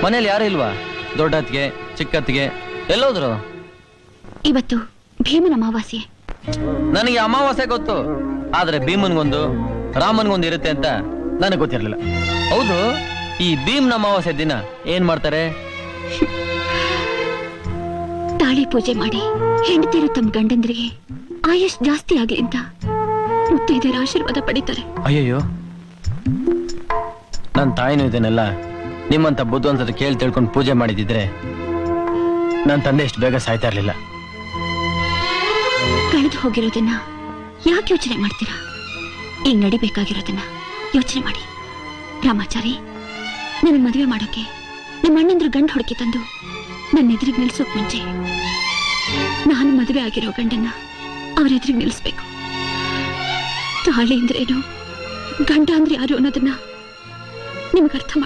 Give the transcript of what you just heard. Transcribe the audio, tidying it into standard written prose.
ಮನೇಲಿ ಯಾರು ಇಲ್ವಾ? ದೊಡ್ಡತ್ತಿಗೆ ಚಿಕ್ಕತ್ತಿಗೆ ಎಲ್ಲೋದ್ರು? ಇವತ್ತು ಭೀಮನ ಅಮಾವಾಸ್ಯೆ. ನನಗೆ ಅಮಾವಾಸ್ಯೆ ಗೊತ್ತು, ಆದ್ರೆ ಭೀಮನ್ಗೊಂದು ರಾಮನ್ಗೊಂದು ಇರುತ್ತೆ ಅಂತ ನನಗೆ ಗೊತ್ತಿರ್ಲಿಲ್ಲ. ಹೌದು, ಈ ಭೀಮ್ನ ಅಮಾವಾಸ್ಯೆ ದಿನ ಏನ್ ಮಾಡ್ತಾರೆ? ತಾಳಿ ಪೂಜೆ ಮಾಡಿ ಹೆಂಡತಿರು ತಮ್ಮ ಗಂಡಂದ್ರಿಗೆ ಆಯುಷ್ ಜಾಸ್ತಿ ಆಗ್ಲಿ ಅಂತ ಮುತ್ತೈದೆಯರ ಆಶೀರ್ವಾದ ಪಡಿತಾರೆ. ಅಯ್ಯಯ್ಯೋ, ನನ್ನ ತಾಯಿನೂ ಇದನ್ನೆಲ್ಲ ನಿಮ್ಮಂತ ಬುದ್ಧಿವಂತರ ಕೇಳಿ ತಿಳ್ಕೊಂಡು ಪೂಜೆ ಮಾಡಿದಿದ್ರೆ ನನ್ನ ತಂದೆ ಇಷ್ಟು ಬೇಗ ಸಾಯ್ತಾ ಇರ್ಲಿಲ್ಲ. ಕಳೆದು ಹೋಗಿರೋದನ್ನ ಯಾಕೆ ಯೋಚನೆ ಮಾಡ್ತೀರಾ? ಈಗ ನಡಿಬೇಕಾಗಿರೋದನ್ನ ಯೋಚನೆ ಮಾಡಿ. ರಾಮಾಚಾರಿ, ನನ್ನ ಮದುವೆ ಮಾಡೋಕೆ ನಮ್ಮ ಅಣ್ಣಂದ್ರು ಗಂಡು ಹುಡುಕಿ ತಂದು ನನ್ನ ಎದುರಿಗೆ ನಿಲ್ಸೋಕ್ ಮುಂಚೆ ನಾನು ಮದುವೆ ಆಗಿರೋ ಗಂಡನ್ನ ಅವ್ರ ಎದುರಿಗೆ ನಿಲ್ಲಿಸ್ಬೇಕು. ತಾಳಿ ಅಂದ್ರೇನು, ಗಂಡ ಅಂದ್ರೆ ಯಾರು ಅನ್ನೋದನ್ನ ನಿಮ್ಗೆ ಅರ್ಥ